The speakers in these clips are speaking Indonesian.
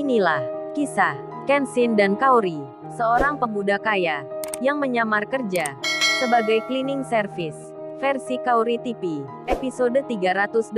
Inilah kisah Kenshin dan Kaori, seorang pemuda kaya yang menyamar kerja sebagai cleaning service. Versi Kaori TV, episode 381.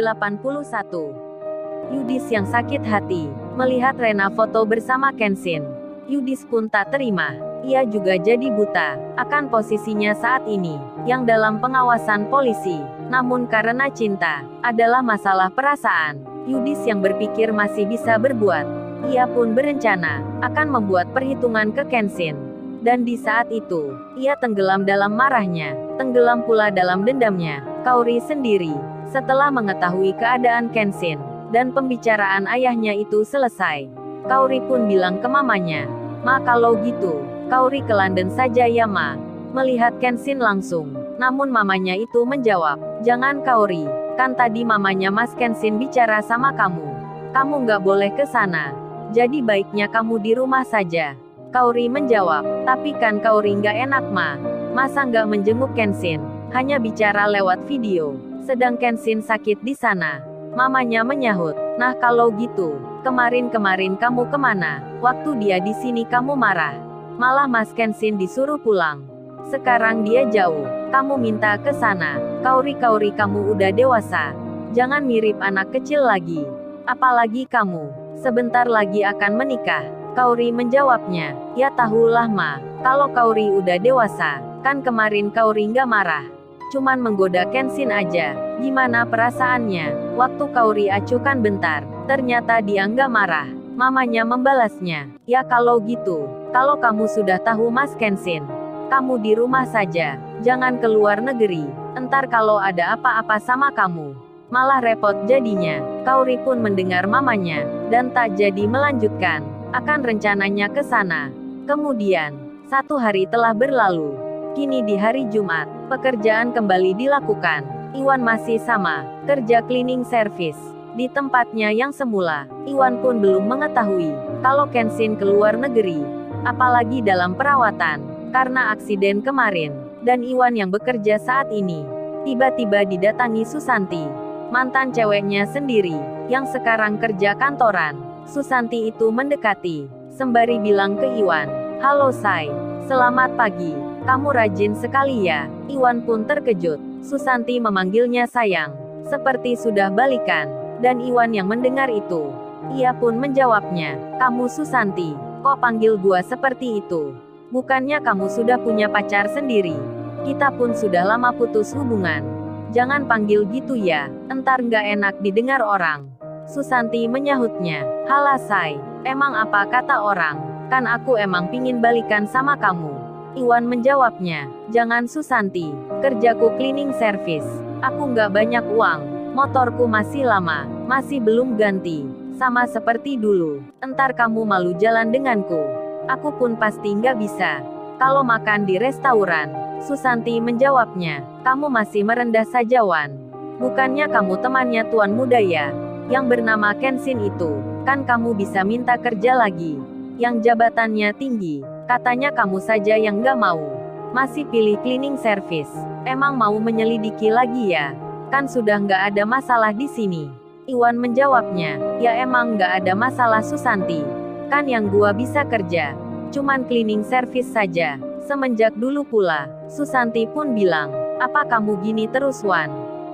Yudis yang sakit hati melihat Rena foto bersama Kenshin. Yudis pun tak terima. Ia juga jadi buta akan posisinya saat ini, yang dalam pengawasan polisi. Namun karena cinta adalah masalah perasaan, Yudis yang berpikir masih bisa berbuat. Ia pun berencana akan membuat perhitungan ke Kenshin. Dan di saat itu, ia tenggelam dalam marahnya, tenggelam pula dalam dendamnya. Kaori sendiri, setelah mengetahui keadaan Kenshin dan pembicaraan ayahnya itu selesai, Kaori pun bilang ke mamanya, "Ma, kalau gitu, Kaori ke London saja ya, Ma." Melihat Kenshin langsung, namun mamanya itu menjawab, "Jangan Kaori, kan tadi mamanya Mas Kenshin bicara sama kamu. Kamu nggak boleh ke sana. Jadi baiknya kamu di rumah saja." Kaori menjawab, "Tapi kan Kaori nggak enak, Ma. Masa nggak menjenguk Kenshin? Hanya bicara lewat video. Sedang Kenshin sakit di sana." Mamanya menyahut, "Nah kalau gitu, kemarin-kemarin kamu kemana? Waktu dia di sini kamu marah. Malah Mas Kenshin disuruh pulang. Sekarang dia jauh, kamu minta ke sana. Kaori kamu udah dewasa. Jangan mirip anak kecil lagi. Apalagi kamu, sebentar lagi akan menikah." Kaori menjawabnya, "Ya tahulah Ma, kalau Kaori udah dewasa, kan kemarin Kaori nggak marah. Cuman menggoda Kenshin aja. Gimana perasaannya?" Waktu Kaori acuhkan bentar, ternyata dia nggak marah. Mamanya membalasnya, "Ya kalau gitu, kalau kamu sudah tahu Mas Kenshin, kamu di rumah saja, jangan keluar negeri. Entar kalau ada apa-apa sama kamu, malah repot jadinya." Kaori pun mendengar mamanya, dan tak jadi melanjutkan akan rencananya ke sana. Kemudian, satu hari telah berlalu. Kini di hari Jumat, pekerjaan kembali dilakukan. Iwan masih sama, kerja cleaning service di tempatnya yang semula. Iwan pun belum mengetahui kalau Kenshin keluar negeri, apalagi dalam perawatan karena aksiden kemarin. Dan Iwan yang bekerja saat ini tiba-tiba didatangi Susanti, mantan ceweknya sendiri, yang sekarang kerja kantoran. Susanti itu mendekati, sembari bilang ke Iwan, "Halo Sai, selamat pagi. Kamu rajin sekali ya." Iwan pun terkejut. Susanti memanggilnya sayang, seperti sudah balikan. Dan Iwan yang mendengar itu, ia pun menjawabnya, "Kamu Susanti, kok panggil gua seperti itu? Bukannya kamu sudah punya pacar sendiri? Kita pun sudah lama putus hubungan. Jangan panggil gitu ya, entar nggak enak didengar orang." Susanti menyahutnya, "Halah Sai, emang apa kata orang? Kan aku emang pingin balikan sama kamu." Iwan menjawabnya, "Jangan Susanti, kerjaku cleaning service. Aku nggak banyak uang, motorku masih lama, masih belum ganti, sama seperti dulu. Entar kamu malu jalan denganku. Aku pun pasti nggak bisa kalau makan di restoran." Susanti menjawabnya, "Kamu masih merendah saja Wan. Bukannya kamu temannya tuan muda ya, yang bernama Kenshin itu? Kan kamu bisa minta kerja lagi, yang jabatannya tinggi. Katanya kamu saja yang nggak mau. Masih pilih cleaning service. Emang mau menyelidiki lagi ya? Kan sudah nggak ada masalah di sini." Iwan menjawabnya, "Ya emang nggak ada masalah Susanti. Kan yang gua bisa kerja cuman cleaning service saja. Semenjak dulu pula." Susanti pun bilang, "Apa kamu gini terus Wan?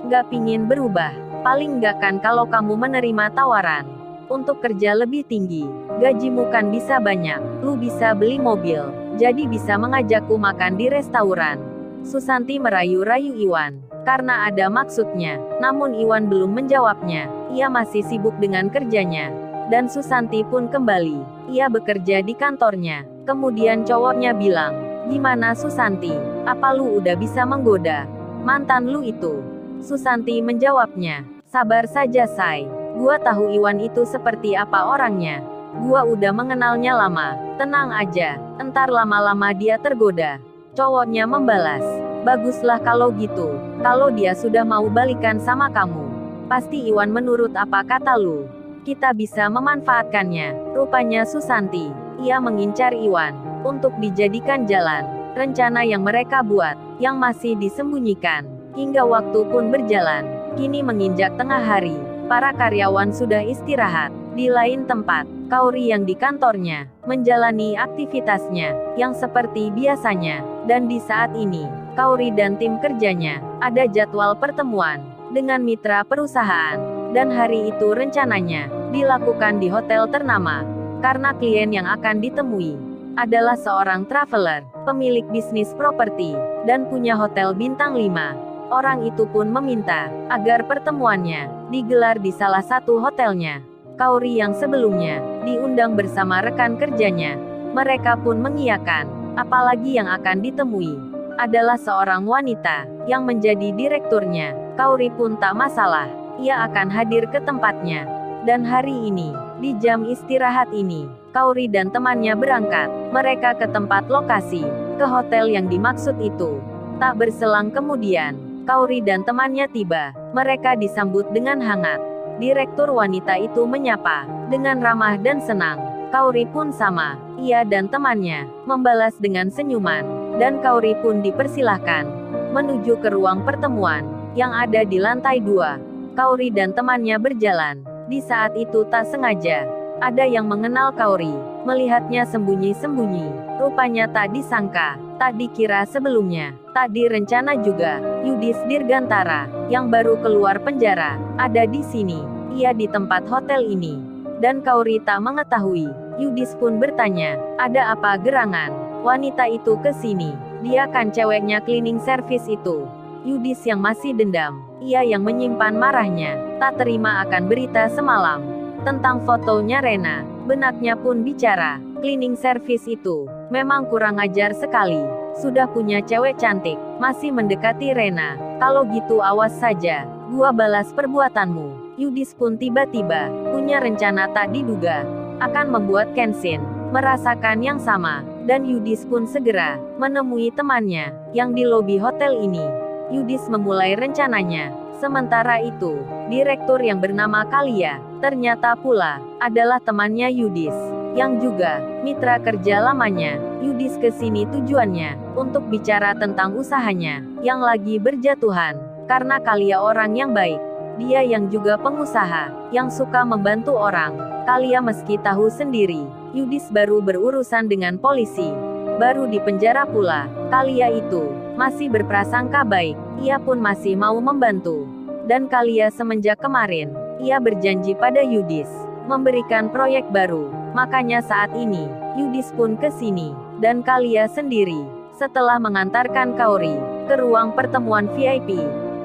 Nggak pingin berubah? Paling nggak kan kalau kamu menerima tawaran untuk kerja lebih tinggi, gajimu kan bisa banyak, lu bisa beli mobil, jadi bisa mengajakku makan di restoran." Susanti merayu-rayu Iwan, karena ada maksudnya, namun Iwan belum menjawabnya. Ia masih sibuk dengan kerjanya. Dan Susanti pun kembali. Ia bekerja di kantornya. Kemudian cowoknya bilang, "Gimana Susanti? Apa lu udah bisa menggoda mantan lu itu?" Susanti menjawabnya, "Sabar saja Sai. Gua tahu Iwan itu seperti apa orangnya. Gua udah mengenalnya lama. Tenang aja, entar lama-lama dia tergoda." Cowoknya membalas, "Baguslah kalau gitu. Kalau dia sudah mau balikan sama kamu, pasti Iwan menurut apa kata lu. Kita bisa memanfaatkannya." Rupanya Susanti, ia mengincar Iwan untuk dijadikan jalan rencana yang mereka buat, yang masih disembunyikan. Hingga waktu pun berjalan. Kini menginjak tengah hari. Para karyawan sudah istirahat. Di lain tempat, Kaori yang di kantornya, menjalani aktivitasnya, yang seperti biasanya. Dan di saat ini, Kaori dan tim kerjanya, ada jadwal pertemuan, dengan mitra perusahaan. Dan hari itu rencananya, dilakukan di hotel ternama. Karena klien yang akan ditemui, adalah seorang traveler, pemilik bisnis properti, dan punya hotel bintang 5. Orang itu pun meminta, agar pertemuannya, digelar di salah satu hotelnya. Kaori yang sebelumnya, diundang bersama rekan kerjanya. Mereka pun mengiyakan, apalagi yang akan ditemui, adalah seorang wanita, yang menjadi direkturnya. Kaori pun tak masalah, ia akan hadir ke tempatnya. Dan hari ini, di jam istirahat ini, Kaori dan temannya berangkat. Mereka ke tempat lokasi, ke hotel yang dimaksud itu. Tak berselang kemudian, Kaori dan temannya tiba. Mereka disambut dengan hangat. Direktur wanita itu menyapa, dengan ramah dan senang. Kaori pun sama, ia dan temannya, membalas dengan senyuman. Dan Kaori pun dipersilahkan, menuju ke ruang pertemuan, yang ada di lantai 2. Kaori dan temannya berjalan. Di saat itu tak sengaja, ada yang mengenal Kaori, melihatnya sembunyi-sembunyi. Rupanya tak disangka, tak dikira sebelumnya, tak direncana juga. Yudis Dirgantara, yang baru keluar penjara, ada di sini. Ia di tempat hotel ini. Dan Kaori tak mengetahui. Yudis pun bertanya, ada apa gerangan? Wanita itu ke sini. Dia kan ceweknya cleaning service itu. Yudis yang masih dendam. Ia yang menyimpan marahnya, tak terima akan berita semalam tentang fotonya Rena. Benaknya pun bicara, cleaning service itu memang kurang ajar sekali. Sudah punya cewek cantik, masih mendekati Rena. Kalau gitu awas saja, gua balas perbuatanmu. Yudis pun tiba-tiba punya rencana tak diduga, akan membuat Kenshin merasakan yang sama. Dan Yudis pun segera menemui temannya, yang di lobi hotel ini. Yudis memulai rencananya. Sementara itu, direktur yang bernama Kalia, ternyata pula, adalah temannya Yudis, yang juga mitra kerja lamanya. Yudis ke sini tujuannya, untuk bicara tentang usahanya, yang lagi berjatuhan. Karena Kalia orang yang baik. Dia yang juga pengusaha, yang suka membantu orang. Kalia meski tahu sendiri, Yudis baru berurusan dengan polisi. Baru di penjara pula. Kalia itu masih berprasangka baik, ia pun masih mau membantu. Dan Kalia semenjak kemarin, ia berjanji pada Yudis, memberikan proyek baru. Makanya saat ini, Yudis pun ke sini, dan Kalia sendiri. Setelah mengantarkan Kaori ke ruang pertemuan VIP,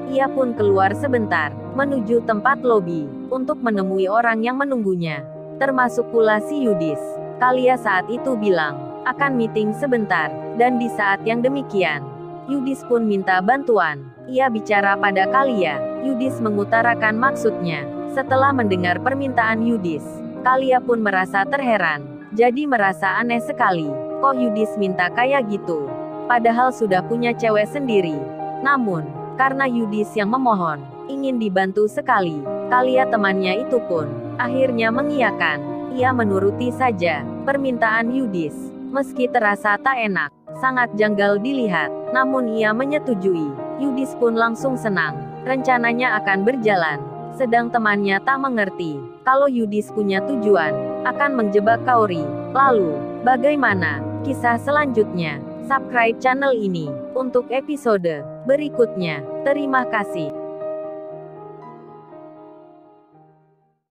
ia pun keluar sebentar, menuju tempat lobi, untuk menemui orang yang menunggunya. Termasuk pula si Yudis. Kalia saat itu bilang, akan meeting sebentar, dan di saat yang demikian, Yudis pun minta bantuan. Ia bicara pada Kalia. Yudis mengutarakan maksudnya. Setelah mendengar permintaan Yudis, Kalia pun merasa terheran. Jadi merasa aneh sekali. Kok Yudis minta kayak gitu? Padahal sudah punya cewek sendiri. Namun, karena Yudis yang memohon, ingin dibantu sekali, Kalia temannya itu pun akhirnya mengiyakan. Ia menuruti saja permintaan Yudis. Meski terasa tak enak, sangat janggal dilihat, namun ia menyetujui. Yudis pun langsung senang. Rencananya akan berjalan. Sedang temannya tak mengerti, kalau Yudis punya tujuan, akan menjebak Kaori. Lalu, bagaimana kisah selanjutnya? Subscribe channel ini, untuk episode berikutnya. Terima kasih.